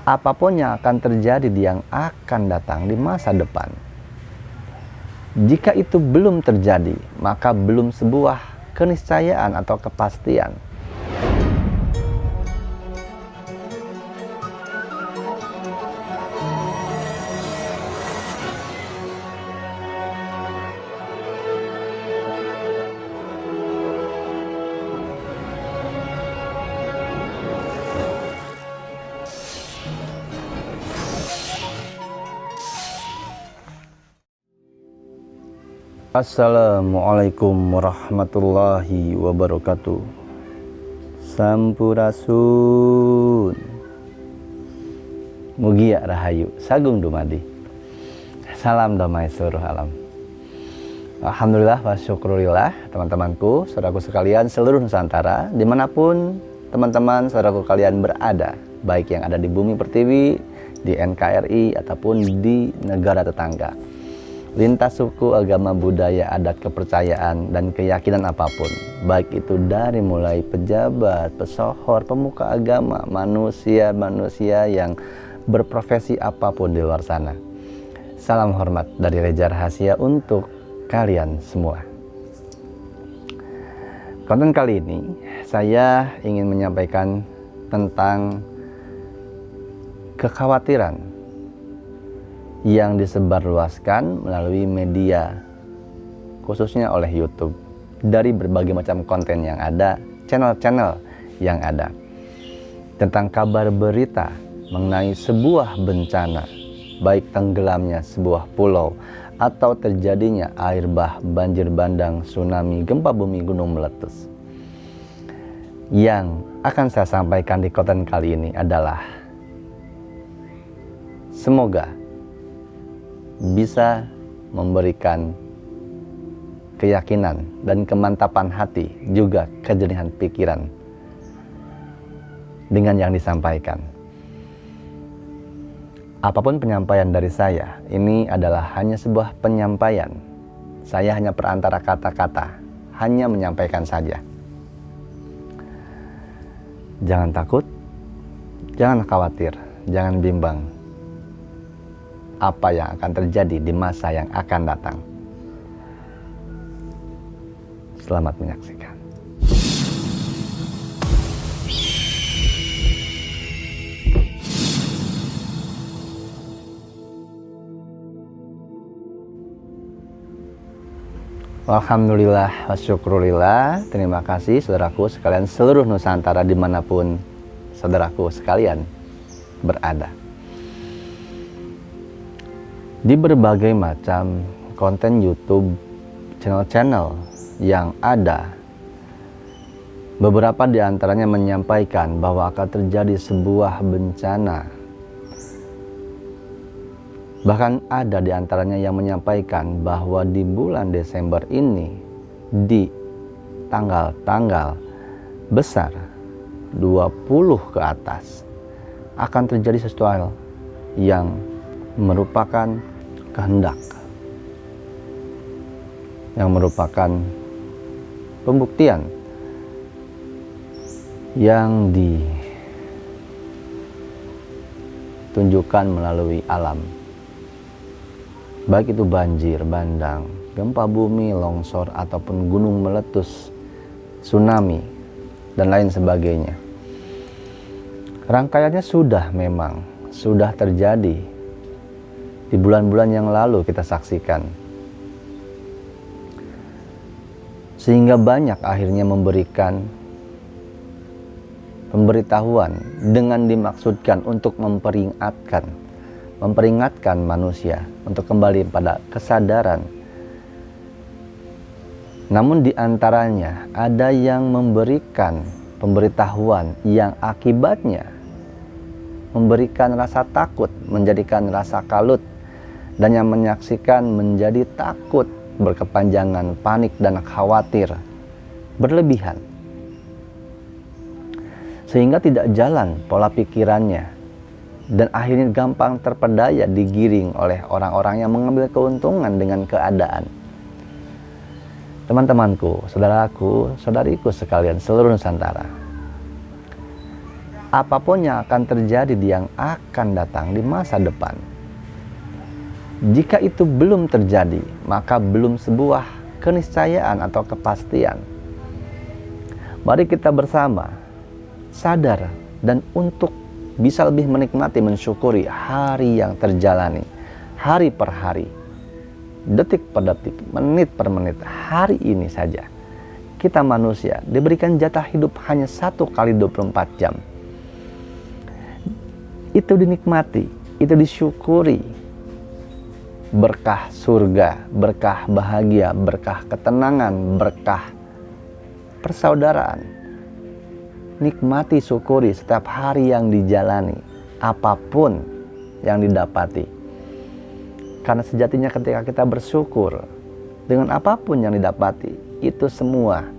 apapun yang akan terjadi di yang akan datang di masa depan. Jika itu belum terjadi, maka belum sebuah keniscayaan atau kepastian. Assalamualaikum warahmatullahi wabarakatuh. Sampurasun. Mugia rahayu sagung dumadi. Salam damai seluruh alam. Alhamdulillah wa syukurillah, teman-temanku, saudaraku sekalian seluruh Nusantara, dimanapun teman-teman saudaraku kalian berada, baik yang ada di bumi pertiwi, di NKRI ataupun di negara tetangga, lintas suku, agama, budaya, adat, kepercayaan, dan keyakinan apapun, baik itu dari mulai pejabat, pesohor, pemuka agama, manusia yang berprofesi apapun di luar sana. Salam hormat dari Reza Rahasia untuk kalian semua. Konten kali ini saya ingin menyampaikan tentang kekhawatiran yang disebarluaskan melalui media, khususnya oleh YouTube, dari berbagai macam konten yang ada, channel-channel yang ada, tentang kabar berita mengenai sebuah bencana, baik tenggelamnya sebuah pulau atau terjadinya air bah, banjir bandang, tsunami, gempa bumi, gunung meletus. Yang akan saya sampaikan di konten kali ini adalah, semoga bisa memberikan keyakinan dan kemantapan hati, juga kejernihan pikiran dengan yang disampaikan. Apapun penyampaian dari saya, ini adalah hanya sebuah penyampaian. Saya hanya perantara kata-kata, hanya menyampaikan saja. Jangan takut, jangan khawatir, jangan bimbang apa yang akan terjadi di masa yang akan datang. Selamat menyaksikan. Alhamdulillah wa syukurillah. Terima kasih saudaraku sekalian seluruh Nusantara dimanapun saudaraku sekalian berada. Di berbagai macam konten YouTube, channel-channel yang ada, beberapa di antaranya menyampaikan bahwa akan terjadi sebuah bencana. Bahkan ada di antaranya yang menyampaikan bahwa di bulan Desember ini, di tanggal-tanggal besar 20 ke atas, akan terjadi sesuatu yang merupakan kehendak, yang merupakan pembuktian yang ditunjukkan melalui alam, baik itu banjir bandang, gempa bumi, longsor, ataupun gunung meletus, tsunami, dan lain sebagainya. Rangkaiannya sudah terjadi di bulan-bulan yang lalu kita saksikan, sehingga banyak akhirnya memberikan pemberitahuan dengan dimaksudkan untuk memperingatkan manusia untuk kembali pada kesadaran. Namun di antaranya ada yang memberikan pemberitahuan yang akibatnya memberikan rasa takut, menjadikan rasa kalut, dan yang menyaksikan menjadi takut, berkepanjangan, panik, dan khawatir berlebihan, sehingga tidak jalan pola pikirannya, dan akhirnya gampang terpedaya, digiring oleh orang-orang yang mengambil keuntungan dengan keadaan. Teman-temanku, saudaraku, saudariku sekalian seluruh Nusantara, apapun yang akan terjadi di yang akan datang di masa depan. Jika itu belum terjadi, maka belum sebuah keniscayaan atau kepastian. Mari kita bersama sadar dan untuk bisa lebih menikmati, mensyukuri hari yang terjalani, hari per hari, detik per detik, menit per menit, hari ini saja. Kita manusia diberikan jatah hidup hanya 1 kali 24 jam. Itu dinikmati, itu disyukuri. Berkah surga, berkah bahagia, berkah ketenangan, berkah persaudaraan. Nikmati, syukuri setiap hari yang dijalani, apapun yang didapati. Karena sejatinya ketika kita bersyukur dengan apapun yang didapati, itu semua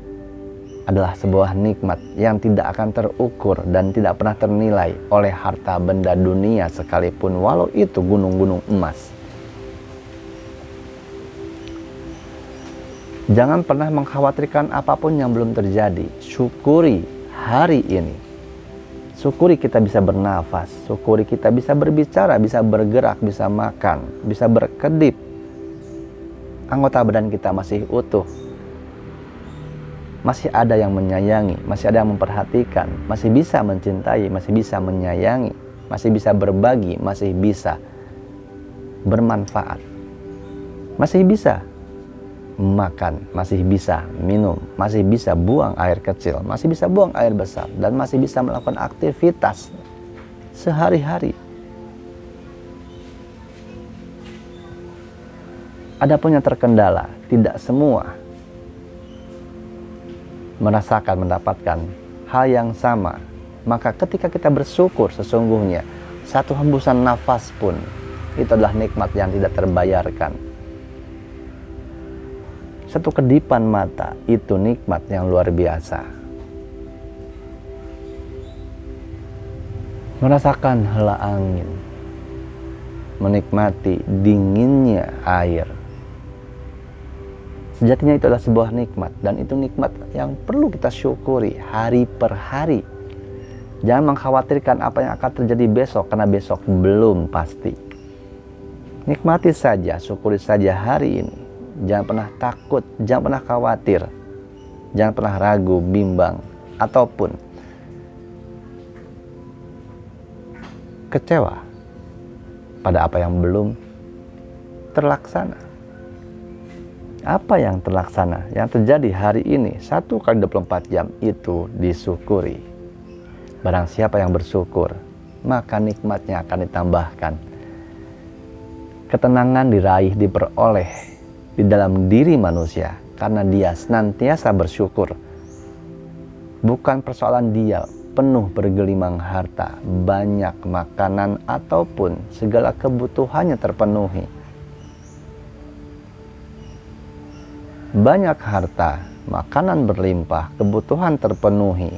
adalah sebuah nikmat yang tidak akan terukur dan tidak pernah ternilai oleh harta benda dunia sekalipun, walau itu gunung-gunung emas. Jangan pernah mengkhawatirkan apapun yang belum terjadi. Syukuri hari ini. Syukuri kita bisa bernafas, syukuri kita bisa berbicara, bisa bergerak, bisa makan, bisa berkedip. Anggota badan kita masih utuh. Masih ada yang menyayangi, masih ada yang memperhatikan, masih bisa mencintai, masih bisa menyayangi, masih bisa berbagi, masih bisa bermanfaat. Masih bisa makan, masih bisa minum, masih bisa buang air kecil, masih bisa buang air besar, dan masih bisa melakukan aktivitas sehari-hari. Adapun yang terkendala, tidak semua mendapatkan hal yang sama. Maka ketika kita bersyukur, sesungguhnya satu hembusan nafas pun itu adalah nikmat yang tidak terbayarkan. Satu kedipan mata itu nikmat yang luar biasa. Merasakan hela angin, menikmati dinginnya air. Sejatinya itu adalah sebuah nikmat, dan itu nikmat yang perlu kita syukuri hari per hari. Jangan mengkhawatirkan apa yang akan terjadi besok, karena besok belum pasti. Nikmati saja, syukuri saja hari ini. Jangan pernah takut, jangan pernah khawatir, jangan pernah ragu, bimbang, ataupun kecewa pada apa yang belum terlaksana. Apa yang terlaksana, yang terjadi hari ini 1 kali 24 jam itu disyukuri. Barang siapa yang bersyukur, maka nikmatnya akan ditambahkan. Ketenangan diraih, diperoleh di dalam diri manusia karena dia senantiasa bersyukur. Bukan persoalan dia penuh bergelimang harta, banyak makanan, ataupun segala kebutuhannya terpenuhi. Banyak harta, makanan berlimpah, kebutuhan terpenuhi,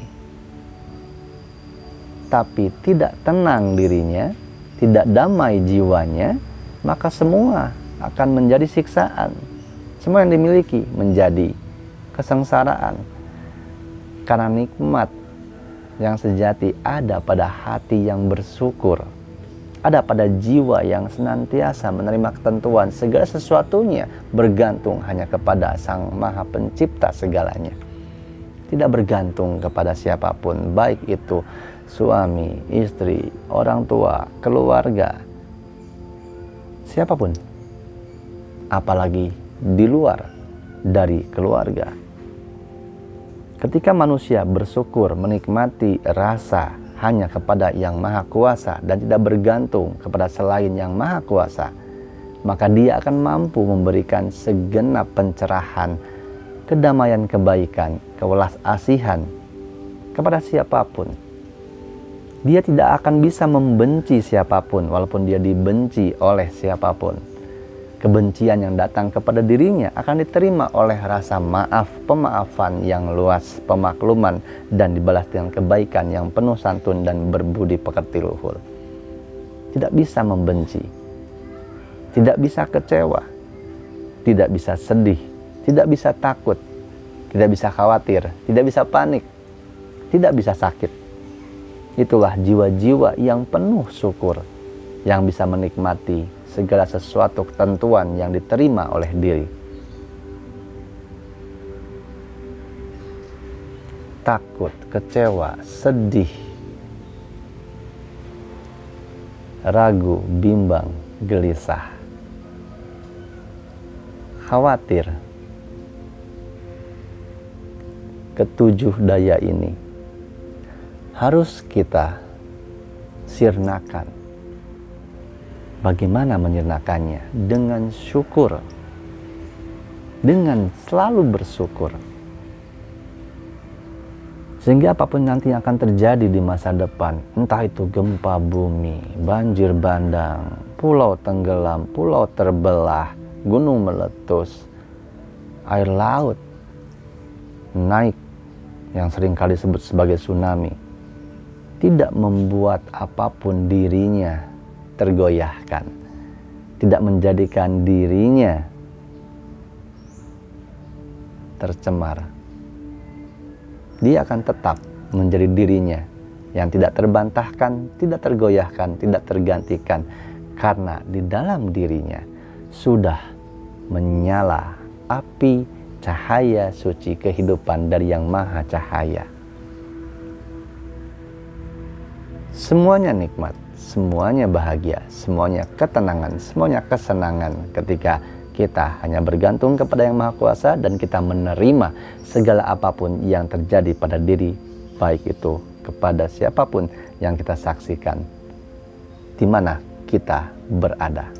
tapi tidak tenang dirinya, tidak damai jiwanya, maka semua akan menjadi siksaan. Semua yang dimiliki menjadi kesengsaraan. Karena nikmat yang sejati ada pada hati yang bersyukur, ada pada jiwa yang senantiasa menerima ketentuan segala sesuatunya bergantung hanya kepada Sang Maha Pencipta segalanya. Tidak bergantung kepada siapapun, baik itu suami, istri, orang tua, keluarga, siapapun, apalagi di luar dari keluarga. Ketika manusia bersyukur, menikmati rasa hanya kepada Yang Maha Kuasa dan tidak bergantung kepada selain Yang Maha Kuasa, maka dia akan mampu memberikan segenap pencerahan, kedamaian, kebaikan, kewelas asihan kepada siapapun. Dia tidak akan bisa membenci siapapun walaupun dia dibenci oleh siapapun. Kebencian yang datang kepada dirinya akan diterima oleh rasa maaf, pemaafan yang luas, pemakluman, dan dibalas dengan kebaikan yang penuh santun dan berbudi pekerti luhur. Tidak bisa membenci, tidak bisa kecewa, tidak bisa sedih, tidak bisa takut, tidak bisa khawatir, tidak bisa panik, tidak bisa sakit. Itulah jiwa-jiwa yang penuh syukur, yang bisa menikmati segala sesuatu ketentuan yang diterima oleh diri. Takut, kecewa, sedih, ragu, bimbang, gelisah, khawatir. Ketujuh daya ini harus kita sirnakan. Bagaimana menyirnakannya? Dengan syukur, dengan selalu bersyukur. Sehingga apapun nanti yang akan terjadi di masa depan, entah itu gempa bumi, banjir bandang, pulau tenggelam, pulau terbelah, gunung meletus, air laut naik yang seringkali disebut sebagai tsunami, tidak membuat apapun dirinya tergoyahkan, tidak menjadikan dirinya tercemar. Dia akan tetap menjadi dirinya yang tidak terbantahkan, tidak tergoyahkan, tidak tergantikan, karena di dalam dirinya sudah menyala api cahaya suci kehidupan dari Yang Maha Cahaya. Semuanya nikmat, semuanya bahagia, semuanya ketenangan, semuanya kesenangan ketika kita hanya bergantung kepada Yang Maha Kuasa dan kita menerima segala apapun yang terjadi pada diri, baik itu kepada siapapun yang kita saksikan, di mana kita berada.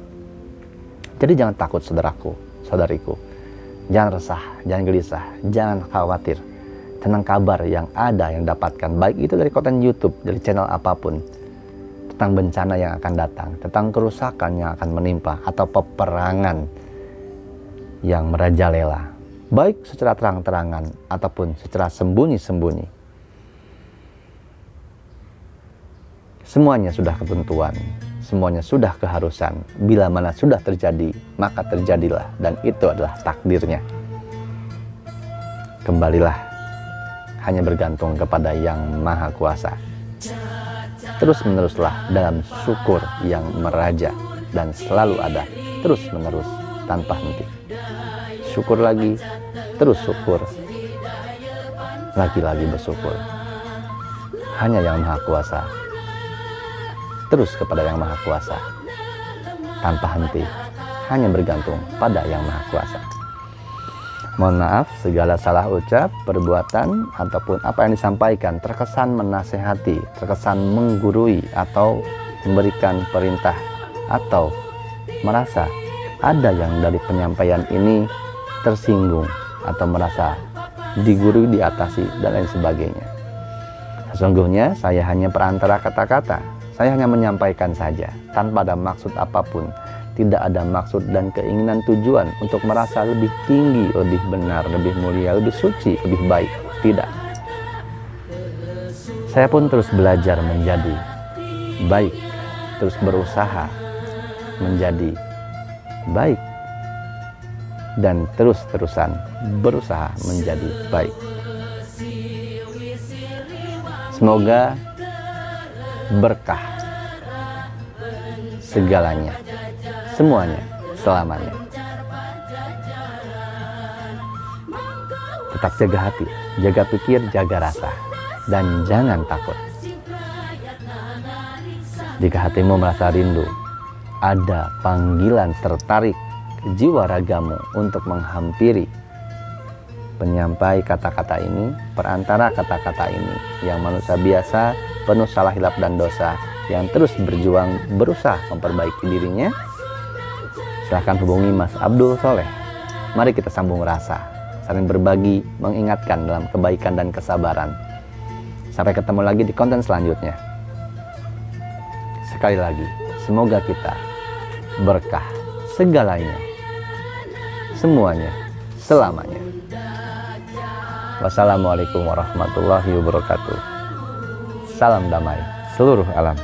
Jadi jangan takut saudaraku, saudariku. Jangan resah, jangan gelisah, jangan khawatir tentang kabar yang ada yang dapatkan, baik itu dari konten YouTube, dari channel apapun, tentang bencana yang akan datang, tentang kerusakan yang akan menimpa, atau peperangan yang merajalela, baik secara terang-terangan ataupun secara sembunyi-sembunyi. Semuanya sudah ketentuan, semuanya sudah keharusan. Bila mana sudah terjadi, maka terjadilah, dan itu adalah takdirnya. Kembalilah hanya bergantung kepada Yang Maha Kuasa. Terus-meneruslah dalam syukur yang meraja dan selalu ada, terus-menerus tanpa henti. Syukur lagi, terus syukur, lagi-lagi bersyukur. Hanya Yang Maha Kuasa. Terus kepada Yang Maha Kuasa, tanpa henti, hanya bergantung pada Yang Maha Kuasa. Mohon maaf segala salah ucap, perbuatan, ataupun apa yang disampaikan terkesan menasehati, terkesan menggurui, atau memberikan perintah, atau merasa ada yang dari penyampaian ini tersinggung, atau merasa digurui, diatasi, dan lain sebagainya. Sesungguhnya saya hanya perantara kata-kata. Saya hanya menyampaikan saja, tanpa ada maksud apapun. Tidak ada maksud dan keinginan tujuan untuk merasa lebih tinggi, lebih benar, lebih mulia, lebih suci, lebih baik. Tidak. Saya pun terus belajar menjadi baik, terus berusaha menjadi baik, dan terus-terusan berusaha menjadi baik. Semoga berkah segalanya, semuanya, selamanya. Tetap jaga hati, jaga pikir, jaga rasa, dan jangan takut. Jika hatimu merasa rindu, ada panggilan tertarik jiwa ragamu untuk menghampiri penyampai kata-kata ini, perantara kata-kata ini, yang manusia biasa, penuh salah hilap dan dosa, yang terus berjuang berusaha memperbaiki dirinya. Silahkan hubungi Mas Abdul Soleh. Mari kita sambung rasa, saling berbagi, mengingatkan dalam kebaikan dan kesabaran. Sampai ketemu lagi di konten selanjutnya. Sekali lagi, semoga kita berkah segalanya, semuanya, selamanya. Wassalamualaikum warahmatullahi wabarakatuh. Salam damai seluruh alam.